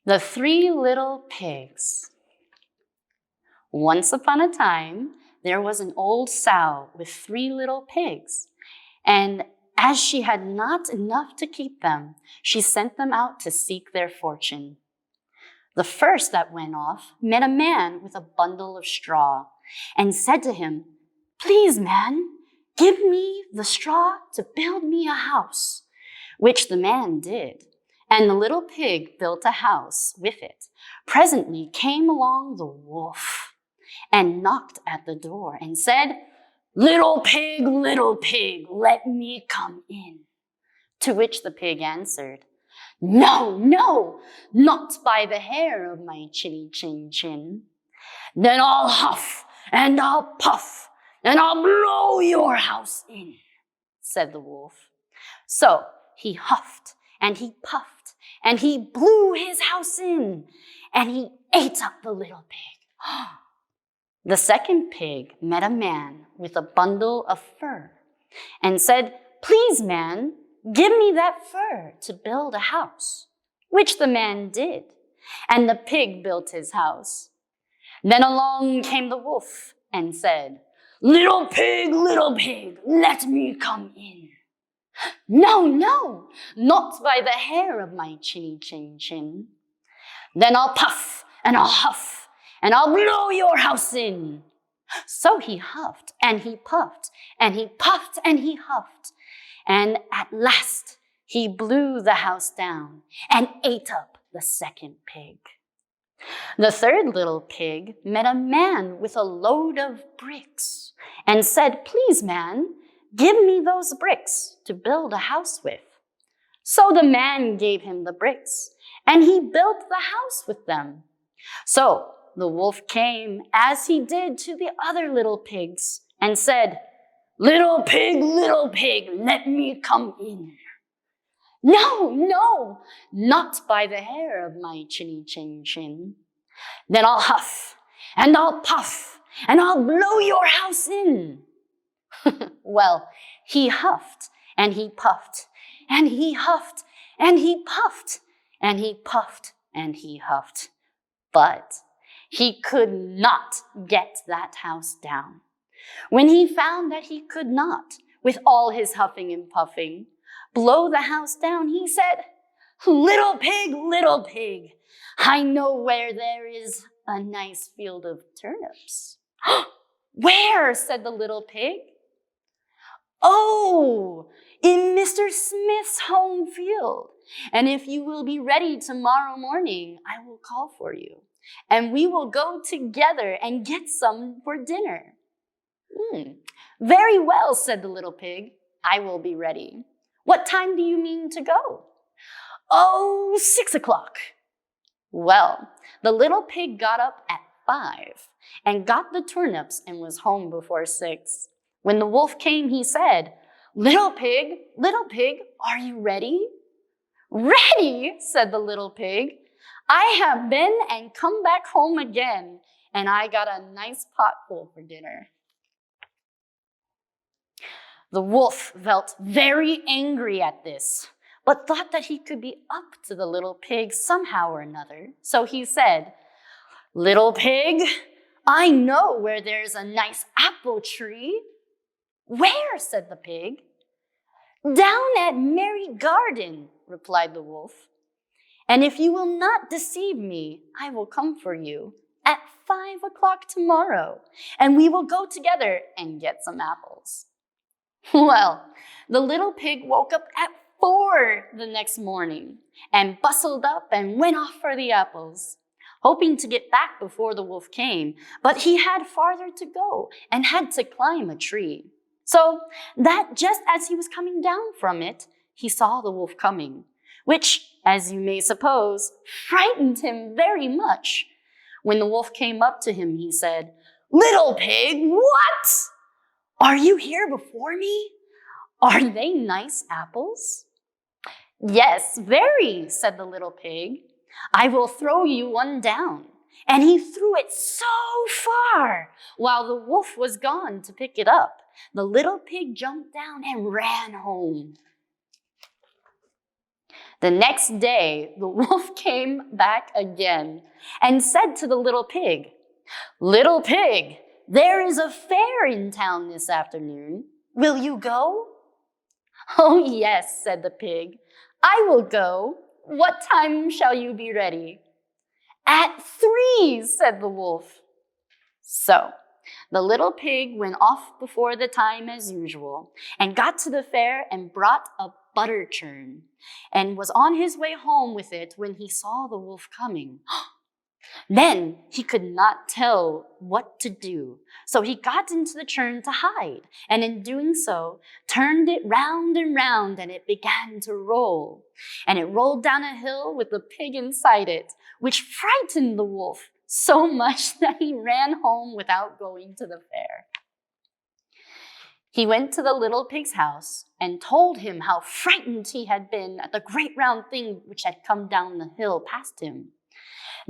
The Three Little Pigs. Once upon a time, there was an old sow with 3 little pigs, and as she had not enough to keep them, she sent them out to seek their fortune. The first that went off met a man with a bundle of straw and said to him, "Please, man, give me the straw to build me a house," which the man did. And the little pig built a house with it. Presently came along the wolf and knocked at the door and said, little pig, let me come in." To which the pig answered, "No, no, not by the hair of my chinny chin chin." "Then I'll huff and I'll puff and I'll blow your house in," said the wolf. So he huffed and he puffed and he blew his house in, and he ate up the little pig. The second pig met a man with a bundle of fur and said, "Please, man, give me that fur to build a house," which the man did, and the pig built his house. Then along came the wolf and said, little pig, let me come in." "No, no, not by the hair of my chinny chin chin." "Then I'll puff and I'll huff and I'll blow your house in." So he huffed and he puffed and he puffed and he huffed, and at last he blew the house down and ate up the second pig. The third little pig met a man with a load of bricks and said, "Please, man, give me those bricks to build a house with." So the man gave him the bricks, and he built the house with them. So the wolf came, as he did to the other little pigs, and said, little pig, let me come in." "No, no, not by the hair of my chinny chin chin." "Then I'll huff and I'll puff and I'll blow your house in." Well, he huffed and he puffed and he huffed and he puffed and he puffed and he huffed, but he could not get that house down. When he found that he could not, with all his huffing and puffing, blow the house down, he said, little pig, I know where there is a nice field of turnips." "Where?" said the little pig. "Oh, in Mr. Smith's home field. And if you will be ready tomorrow morning, I will call for you, and we will go together and get some for dinner." "Very well," said the little pig. "I will be ready. What time do you mean to go?" "Oh, 6 o'clock. Well, the little pig got up at 5 and got the turnips and was home before 6. When the wolf came, he said, little pig, are you ready?" "Ready?" said the little pig. "I have been and come back home again, and I got a nice potful for dinner." The wolf felt very angry at this, but thought that he could be up to the little pig somehow or another. So he said, little pig, I know where there's a nice apple tree." "Where?" said the pig. "Down at Merry Garden," replied the wolf. "And if you will not deceive me, I will come for you at 5 o'clock tomorrow, and we will go together and get some apples." Well, the little pig woke up at 4 the next morning and bustled up and went off for the apples, hoping to get back before the wolf came, but he had farther to go and had to climb a tree. So that just as he was coming down from it, he saw the wolf coming, which, as you may suppose, frightened him very much. When the wolf came up to him, he said, "Little pig, what? Are you here before me? Are they nice apples?" "Yes, very," said the little pig. "I will throw you one down." And he threw it so far while the wolf was gone to pick it up. The little pig jumped down and ran home. The next day, the wolf came back again and said to the little pig, "Little pig, there is a fair in town this afternoon. Will you go?" "Oh, yes," said the pig. "I will go. What time shall you be ready?" "At 3," said the wolf. So the little pig went off before the time as usual and got to the fair and brought a butter churn and was on his way home with it when he saw the wolf coming. Then he could not tell what to do, so he got into the churn to hide, and in doing so, turned it round and round, and it began to roll. And it rolled down a hill with the pig inside it, which frightened the wolf so much that he ran home without going to the fair. He went to the little pig's house and told him how frightened he had been at the great round thing which had come down the hill past him.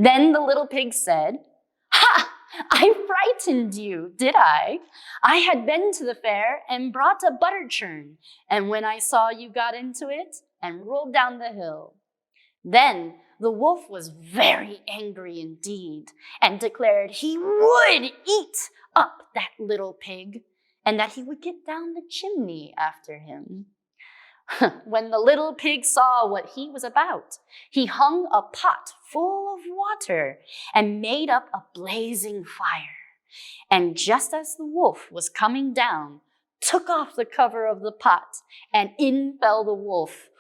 Then the little pig said, "Ha! I frightened you, did I? I had been to the fair and brought a butter churn, and when I saw you got into it and rolled down the hill." Then the wolf was very angry indeed and declared he would eat up that little pig and that he would get down the chimney after him. When the little pig saw what he was about, he hung a pot full of water and made up a blazing fire. And just as the wolf was coming down, took off the cover of the pot, and in fell the wolf.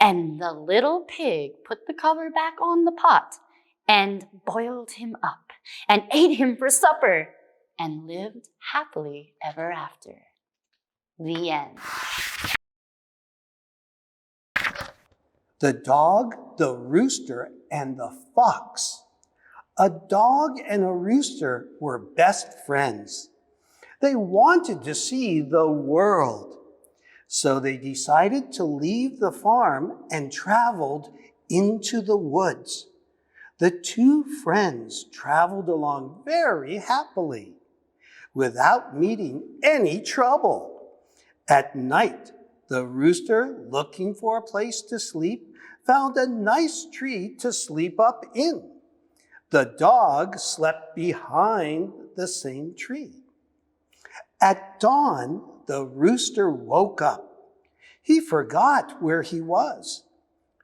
And the little pig put the cover back on the pot and boiled him up and ate him for supper and lived happily ever after. The end. The Dog, the Rooster, and the Fox. A dog and a rooster were best friends. They wanted to see the world. So they decided to leave the farm and traveled into the woods. The two friends traveled along very happily, without meeting any trouble. At night, the rooster, looking for a place to sleep, found a nice tree to sleep up in. The dog slept behind the same tree. At dawn, the rooster woke up. He forgot where he was.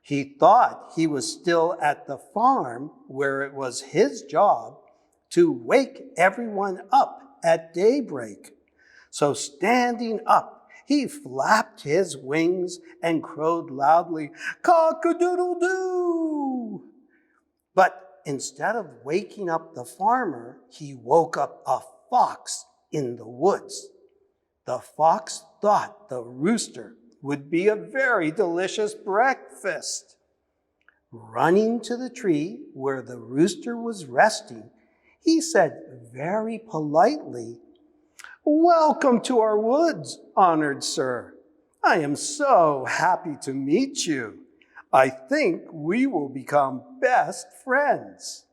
He thought he was still at the farm where it was his job to wake everyone up at daybreak. So standing up, he flapped his wings and crowed loudly, "Cock-a-doodle-doo!" But instead of waking up the farmer, he woke up a fox in the woods. The fox thought the rooster would be a very delicious breakfast. Running to the tree where the rooster was resting, he said very politely, "Welcome to our woods, honored sir. I am so happy to meet you. I think we will become best friends."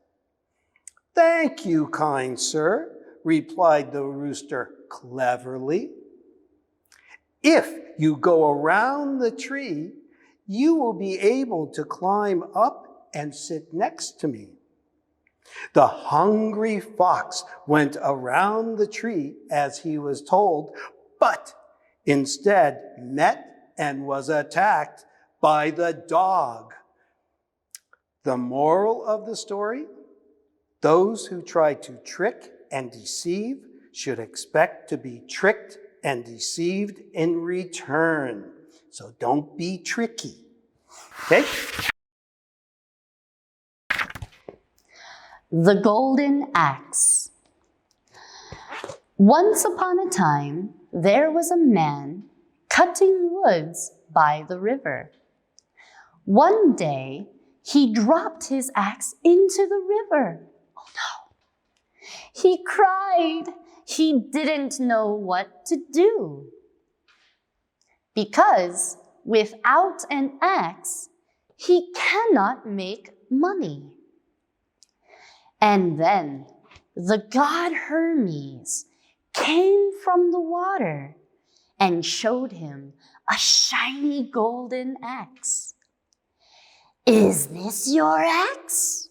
"Thank you, kind sir," replied the rooster cleverly. "If you go around the tree, you will be able to climb up and sit next to me." The hungry fox went around the tree as he was told, but instead met and was attacked by the dog. The moral of the story: those who try to trick and deceive should expect to be tricked and deceived in return. So don't be tricky. Okay? The Golden Axe. Once upon a time, there was a man cutting woods by the river. One day, he dropped his axe into the river. Oh no! He cried. He didn't know what to do. Because without an axe, he cannot make money. And then the god Hermes came from the water and showed him a shiny golden axe. Is this your axe?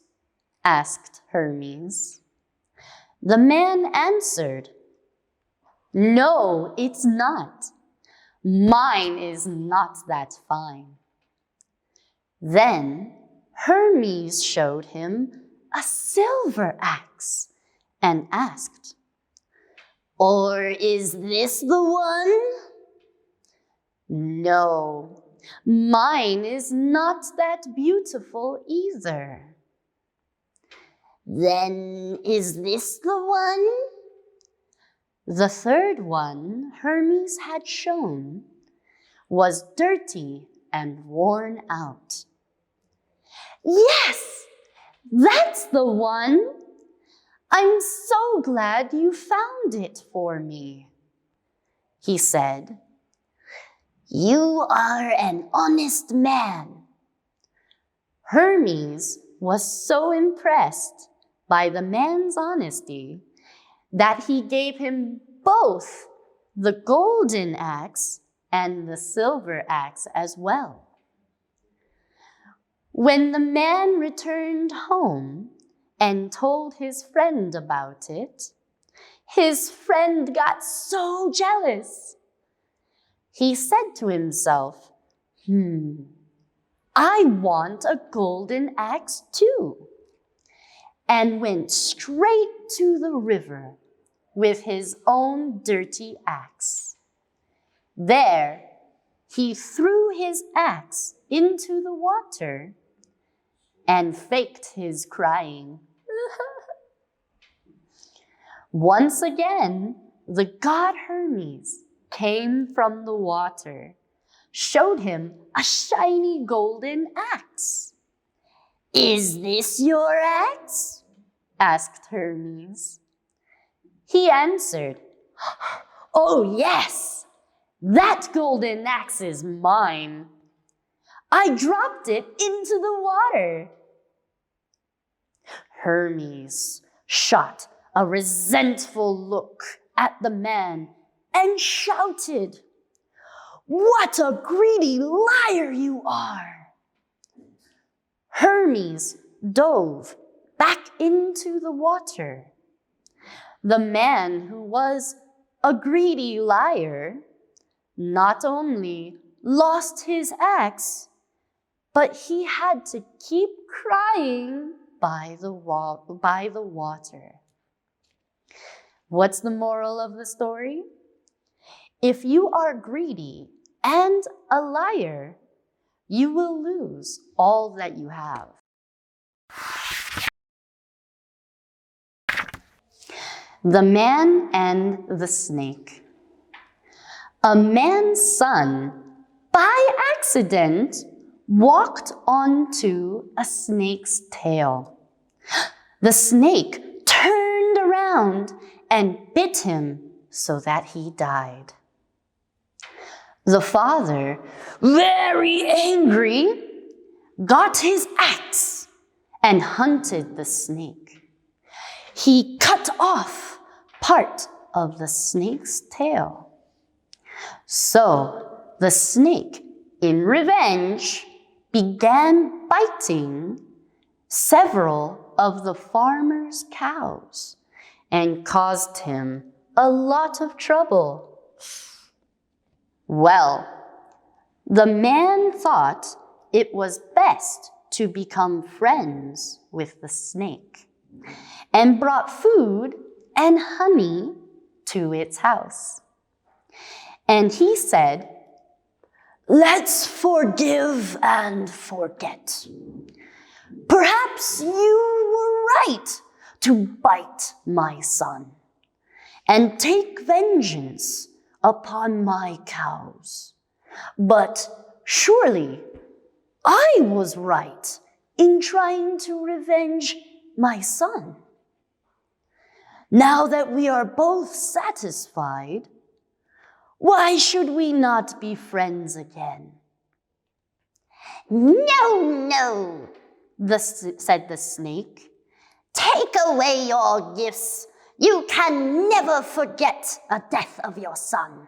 Asked Hermes. The man answered, No, it's not. Mine is not that fine. Then Hermes showed him a silver axe and asked, Or is this the one? No, mine is not that beautiful either. Then is this the one? The third one Hermes had shown was dirty and worn out. Yes, that's the one. I'm so glad you found it for me, he said. You are an honest man. Hermes was so impressed by the man's honesty that he gave him both the golden axe and the silver axe as well. When the man returned home and told his friend about it, his friend got so jealous. He said to himself, I want a golden axe too, and went straight to the river with his own dirty axe. There, he threw his axe into the water and faked his crying. Once again, the god Hermes came from the water, showed him a shiny golden axe. Is this your axe? Asked Hermes. He answered, Oh yes, that golden axe is mine. I dropped it into the water. Hermes shot a resentful look at the man and shouted, What a greedy liar you are! Hermes dove back into the water. The man who was a greedy liar not only lost his axe, but he had to keep crying by the water. What's the moral of the story? If you are greedy and a liar, you will lose all that you have. The Man and the Snake. A man's son, by accident, walked onto a snake's tail. The snake turned around and bit him so that he died. The father, very angry, got his axe and hunted the snake. He cut off part of the snake's tail. So the snake, in revenge, began biting several of the farmer's cows and caused him a lot of trouble. Well, the man thought it was best to become friends with the snake and brought food and honey to its house. And he said, Let's forgive and forget. Perhaps you were right to bite my son and take vengeance upon my cows. But surely I was right in trying to revenge my son. Now that we are both satisfied, why should we not be friends again? No, said the snake. Take away your gifts. You can never forget a death of your son,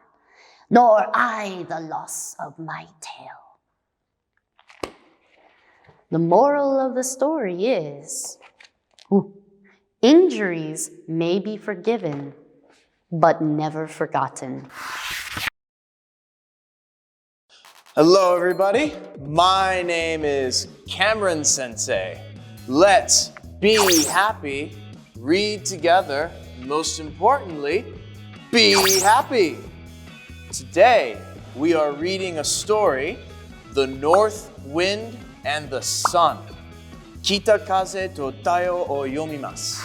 nor I the loss of my tail. The moral of the story is, injuries may be forgiven, but never forgotten. Hello, everybody. My name is Cameron Sensei. Let's be happy, read together, most importantly, be happy. Today, we are reading a story, The North Wind and the Sun. Kitakaze to tayo o yomimasu.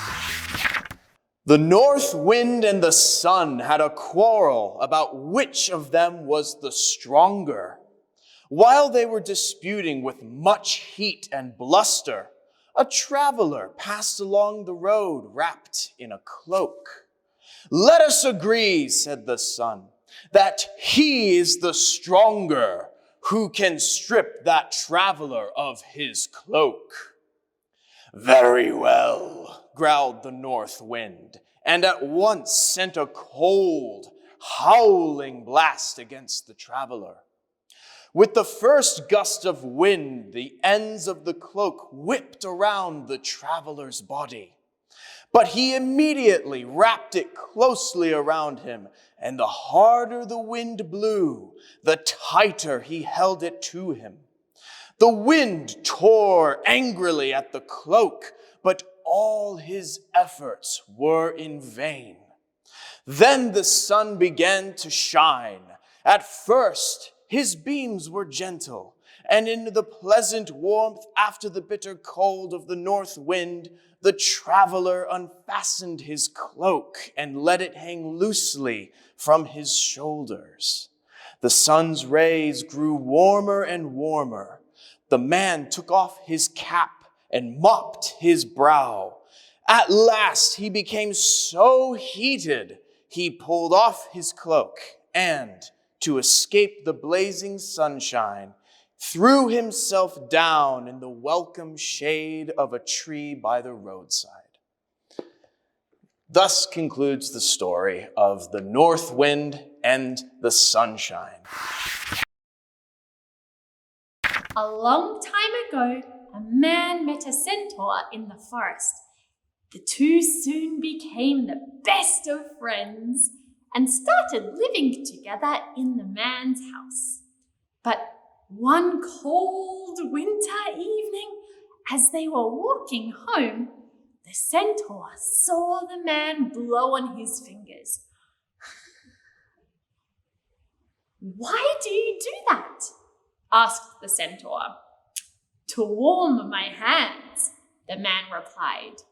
The North Wind and the Sun had a quarrel about which of them was the stronger. While they were disputing with much heat and bluster, a traveler passed along the road wrapped in a cloak. "Let us agree," said the Sun, "that he is the stronger. Who can strip that traveler of his cloak?" "Very well," growled the North Wind, and at once sent a cold, howling blast against the traveler. With the first gust of wind, the ends of the cloak whipped around the traveler's body. But he immediately wrapped it closely around him, and the harder the wind blew, the tighter he held it to him. The wind tore angrily at the cloak, but all his efforts were in vain. Then the sun began to shine. At first, his beams were gentle, and in the pleasant warmth after the bitter cold of the north wind, the traveler unfastened his cloak and let it hang loosely from his shoulders. The sun's rays grew warmer and warmer. The man took off his cap and mopped his brow. At last he became so heated, he pulled off his cloak and, to escape the blazing sunshine, threw himself down in the welcome shade of a tree by the roadside. Thus concludes the story of the North Wind and the Sunshine. A long time ago, a man met a centaur in the forest. The two soon became the best of friends and started living together in the man's house. But one cold winter evening, as they were walking home, the centaur saw the man blow on his fingers. "Why do you do that?" asked the centaur. "To warm my hands," the man replied.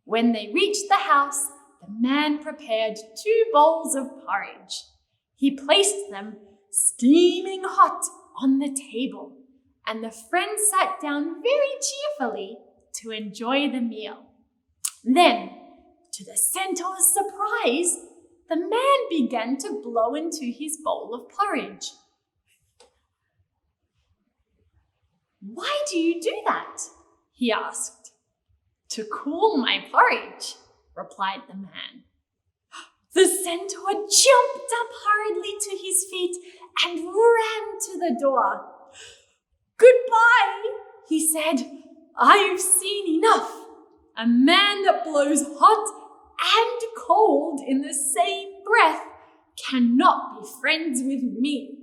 When they reached the house, the man prepared 2 bowls of porridge. He placed them, steaming hot, on the table, and the friends sat down very cheerfully to enjoy the meal. Then, to the centaur's surprise, the man began to blow into his bowl of porridge. "Why do you do that?" he asked. "To cool my porridge," replied the man. The centaur jumped up hurriedly to his feet and ran to the door. "Goodbye," he said. "I've seen enough. A man that blows hot and cold in the same breath cannot be friends with me."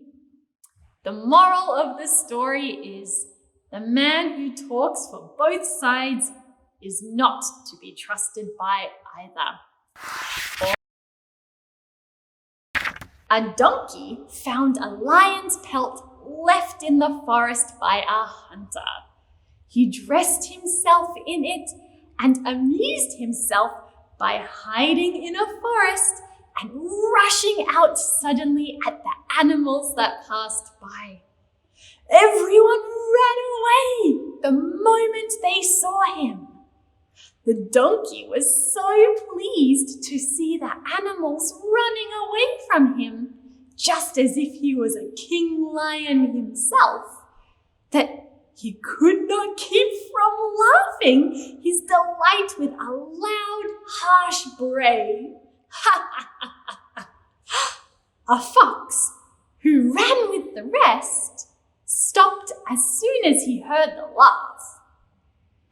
The moral of the story is, the man who talks for both sides is not to be trusted by either. A donkey found a lion's pelt left in the forest by a hunter. He dressed himself in it and amused himself by hiding in a forest and rushing out suddenly at the animals that passed by. Everyone ran away the moment they saw him. The donkey was so pleased to see the animals running away from him, just as if he was a king lion himself, that he could not keep from laughing his delight with a loud, harsh bray. A fox, who ran with the rest, stopped as soon as he heard the laugh.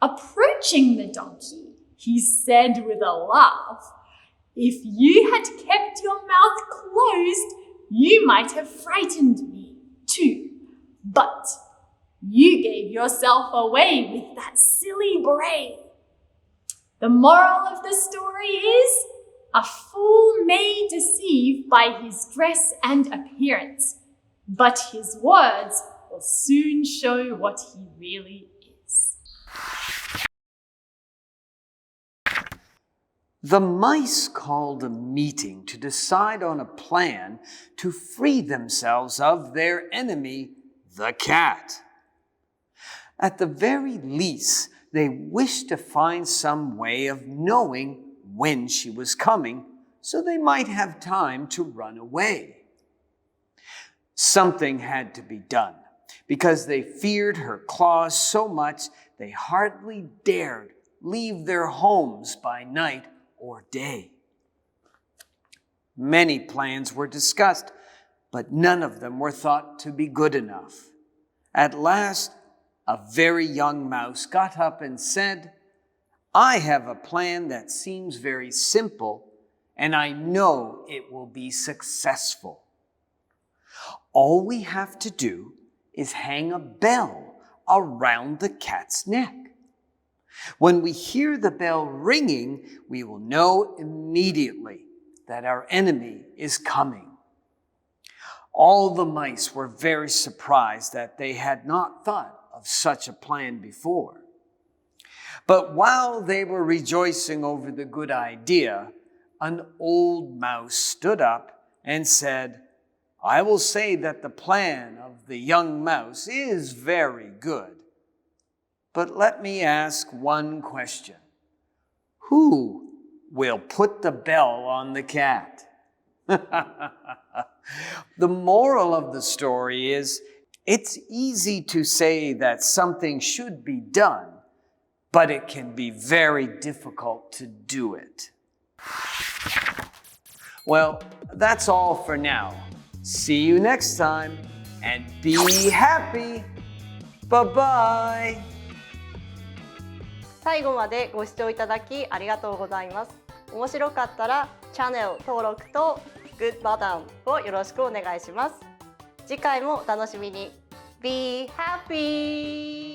Approaching the donkey, he said with a laugh, "If you had kept your mouth closed, you might have frightened me too. But you gave yourself away with that silly bray." The moral of the story is, a fool may deceive by his dress and appearance, but his words will soon show what he really is. The mice called a meeting to decide on a plan to free themselves of their enemy, the cat. At the very least, they wished to find some way of knowing when she was coming so they might have time to run away. Something had to be done because they feared her claws so much they hardly dared leave their homes by night or day. Many plans were discussed, but none of them were thought to be good enough. At last, a very young mouse got up and said, "I have a plan that seems very simple, and I know it will be successful. All we have to do is hang a bell around the cat's neck. When we hear the bell ringing, we will know immediately that our enemy is coming." All the mice were very surprised that they had not thought of such a plan before. But while they were rejoicing over the good idea, an old mouse stood up and said, "I will say that the plan of the young mouse is very good. But let me ask one question. Who will put the bell on the cat?" The moral of the story is, it's easy to say that something should be done, but it can be very difficult to do it. Well, that's all for now. See you next time, and be happy. Bye-bye. 最後までご視聴いただきありがとうございます。面白かったらチャンネル登録とグッドボタンをよろしくお願いします。次回もお楽しみに。Be happy!